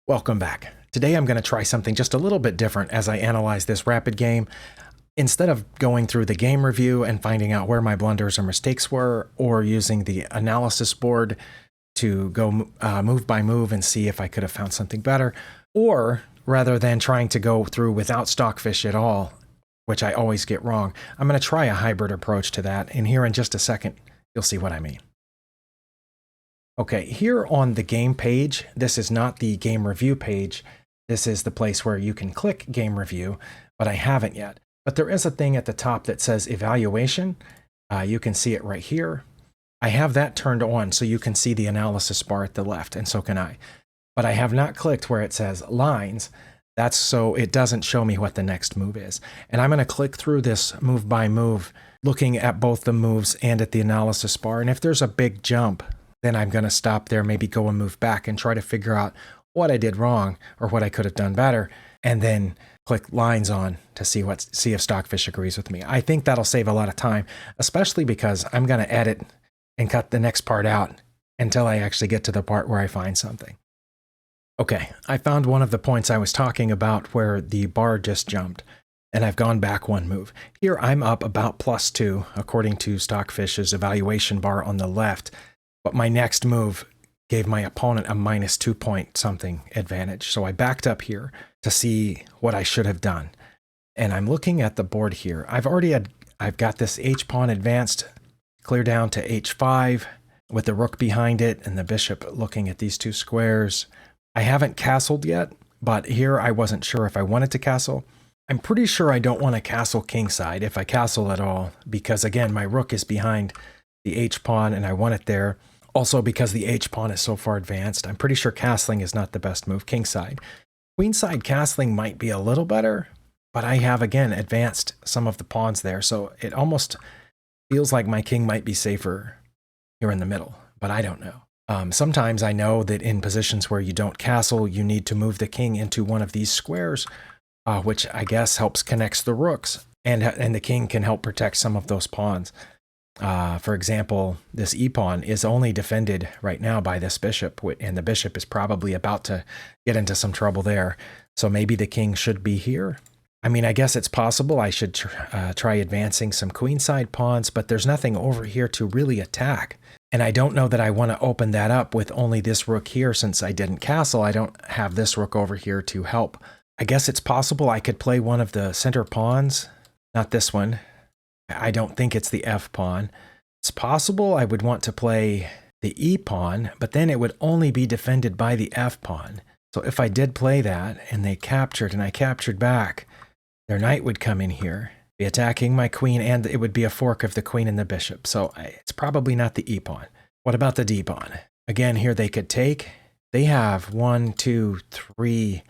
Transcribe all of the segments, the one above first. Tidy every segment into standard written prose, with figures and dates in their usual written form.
Welcome back. Today I'm going to try something just a little bit different as I analyze this rapid game. Instead of going through the game review and finding out where my blunders or mistakes were, or using the analysis board to go move by move and see if I could have found something better, or rather than trying to go through without Stockfish at all, which I always get wrong, I'm going to try a hybrid approach to that, and here in just a second, you'll see what I mean. Okay, here on the game page, this is not the game review page. This is the place where you can click game review, but I haven't yet. But there is a thing at the top that says evaluation. You can see it right here. I have that turned on so you can see the analysis bar at the left, and so can I. But I have not clicked where it says lines. That's so it doesn't show me what the next move is. And I'm going to click through this move by move, looking at both the moves and at the analysis bar. And if there's a big jump, then I'm going to stop there, maybe go and move back and try to figure out what I did wrong or what I could have done better, and then click lines on to see if Stockfish agrees with me. I think that'll save a lot of time, especially because I'm going to edit and cut the next part out until I actually get to the part where I find something. Okay, I found one of the points I was talking about where the bar just jumped, and I've gone back one move. Here I'm up about +2, according to Stockfish's evaluation bar on the left. But my next move gave my opponent a -2 point something advantage. So I backed up here to see what I should have done. And I'm looking at the board here. I've got this H-pawn advanced clear down to H5 with the rook behind it and the bishop looking at these two squares. I haven't castled yet, but here I wasn't sure if I wanted to castle. I'm pretty sure I don't want to castle kingside if I castle at all, because again, my rook is behind the H-pawn and I want it there. Also because the H-pawn is so far advanced, I'm pretty sure castling is not the best move, kingside. Queenside castling might be a little better, but I have, again, advanced some of the pawns there, so it almost feels like my king might be safer here in the middle, but I don't know. Sometimes I know that in positions where you don't castle, you need to move the king into one of these squares, which I guess helps connect the rooks, and the king can help protect some of those pawns. For example, this e-pawn is only defended right now by this bishop, and the bishop is probably about to get into some trouble there. So maybe the king should be here. I mean, I guess it's possible I should try advancing some queenside pawns, but there's nothing over here to really attack. And I don't know that I want to open that up with only this rook here since I didn't castle. I don't have this rook over here to help. I guess it's possible I could play one of the center pawns, not this one. I don't think it's the f-pawn. It's possible I would want to play the e-pawn, but then it would only be defended by the f-pawn. So if I did play that, and they captured, and I captured back, their knight would come in here, be attacking my queen, and it would be a fork of the queen and the bishop. So it's probably not the e-pawn. What about the d-pawn? Again, here they could take. They have 1, 2, 3,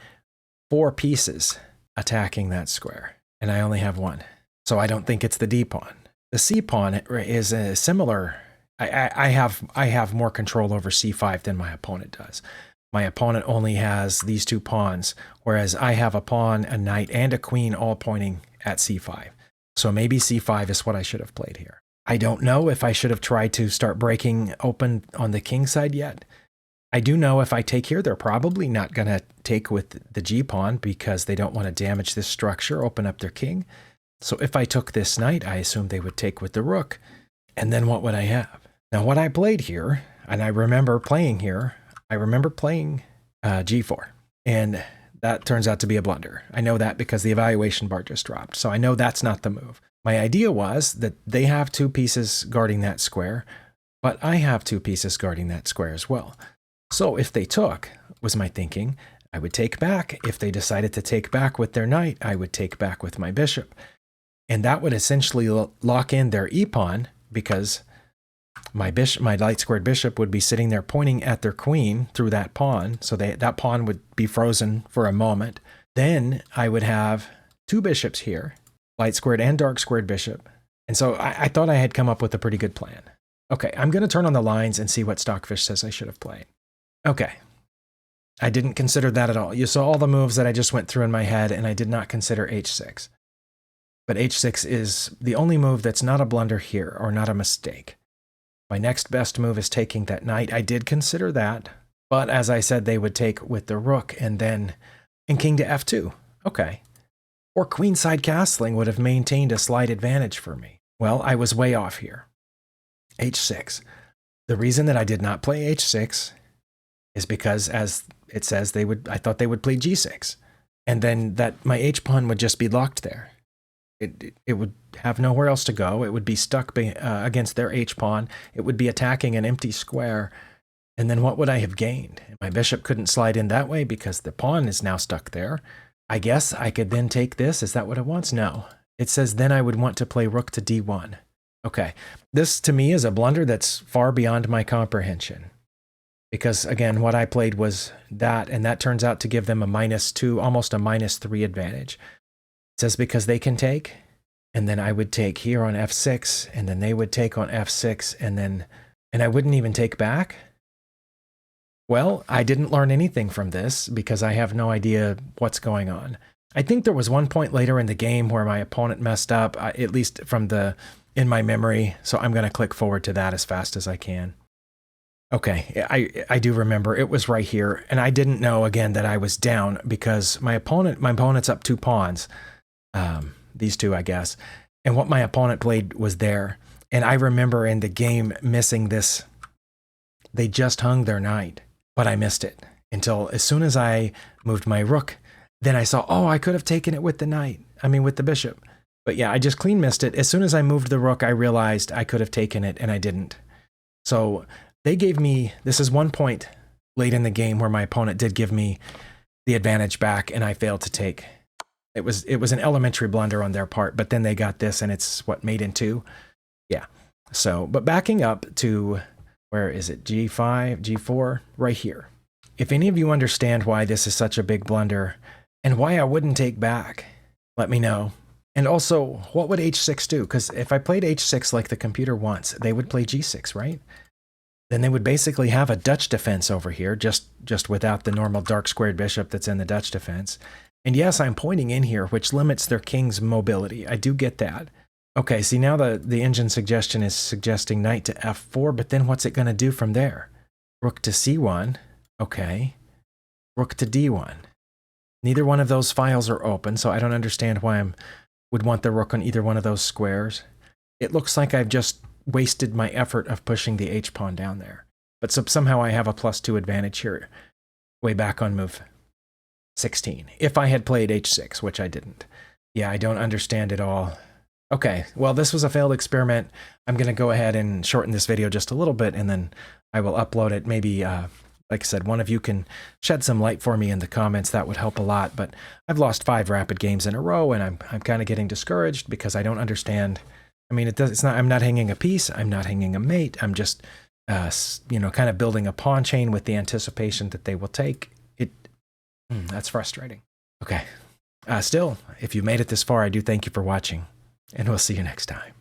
4 pieces attacking that square, and I only have one. So I don't think it's the d-pawn. The c-pawn is a similar. I have more control over c5 than my opponent does. My opponent only has these two pawns, whereas I have a pawn, a knight, and a queen all pointing at c5. So maybe c5 is what I should have played here. I don't know if I should have tried to start breaking open on the king side yet. I do know if I take here, they're probably not going to take with the g-pawn because they don't want to damage this structure, open up their king. So if I took this knight, I assumed they would take with the rook. And then what would I have? Now what I played here, and I remember playing here, g4. And that turns out to be a blunder. I know that because the evaluation bar just dropped. So I know that's not the move. My idea was that they have 2 pieces guarding that square, but I have 2 pieces guarding that square as well. So if they took, was my thinking, I would take back. If they decided to take back with their knight, I would take back with my bishop. And that would essentially lock in their e-pawn because my light squared bishop would be sitting there pointing at their queen through that pawn. So that pawn would be frozen for a moment. Then I would have 2 bishops here, light squared and dark squared bishop. And so I thought I had come up with a pretty good plan. Okay, I'm going to turn on the lines and see what Stockfish says I should have played. Okay. I didn't consider that at all. You saw all the moves that I just went through in my head, and I did not consider h6. But h6 is the only move that's not a blunder here, or not a mistake. My next best move is taking that knight. I did consider that, But as I said, they would take with the rook and then and king to f2. Okay. Or queenside castling would have maintained a slight advantage for me. Well, I was way off here. h6. The reason that I did not play h6 is because, as it says, I thought they would play g6. And then that my h-pawn would just be locked there. It would have nowhere else to go. It would be stuck against their h-pawn. It would be attacking an empty square. And then what would I have gained? My bishop couldn't slide in that way because the pawn is now stuck there. I guess I could then take this. Is that what it wants? No. It says then I would want to play rook to d1. Okay. This to me is a blunder that's far beyond my comprehension. Because again, what I played was that, and that turns out to give them a -2, almost a -3 advantage. It says because they can take, and then I would take here on f6, and then they would take on f6, and I wouldn't even take back. Well, I didn't learn anything from this because I have no idea what's going on. I think there was one point later in the game where my opponent messed up, at least in my memory, so I'm going to click forward to that as fast as I can. Okay, I do remember it was right here, and I didn't know again that I was down because my opponent's up 2 pawns, these two, I guess, and what my opponent played was there, and I remember in the game missing this. They just hung their knight, but I missed it until as soon as I moved my rook, then I saw, oh, I could have taken it with the knight. I mean, with the bishop. But yeah, I just clean missed it. As soon as I moved the rook, I realized I could have taken it, and I didn't. So they gave me, this is one point late in the game where my opponent did give me the advantage back, and I failed to take. It was an elementary blunder on their part, but then they got this, and it's what, mate in 2? Yeah. So, but backing up to, where is it, G5, G4, right here. If any of you understand why this is such a big blunder, and why I wouldn't take back, let me know. And also, what would h6 do? Because if I played h6 like the computer wants, they would play g6, right? Then they would basically have a Dutch defense over here, just without the normal dark squared bishop that's in the Dutch defense. And yes, I'm pointing in here, which limits their king's mobility. I do get that. Okay, see now the engine suggestion is suggesting knight to f4, but then what's it going to do from there? Rook to c1. Okay. Rook to d1. Neither one of those files are open, so I don't understand why I would want the rook on either one of those squares. It looks like I've just wasted my effort of pushing the h-pawn down there. But somehow I have a +2 advantage here, way back on move 16. If I had played h6, which I didn't. Yeah, I don't understand it all. Okay, well, this was a failed experiment. I'm going to go ahead and shorten this video just a little bit, and then I will upload it. Maybe, like I said, one of you can shed some light for me in the comments. That would help a lot. But I've lost 5 rapid games in a row, and I'm kind of getting discouraged because I don't understand. I mean, it's not. I'm not hanging a piece. I'm not hanging a mate. I'm just, kind of building a pawn chain with the anticipation that they will take it. That's frustrating. Okay. Still, if you made it this far, I do thank you for watching. And we'll see you next time.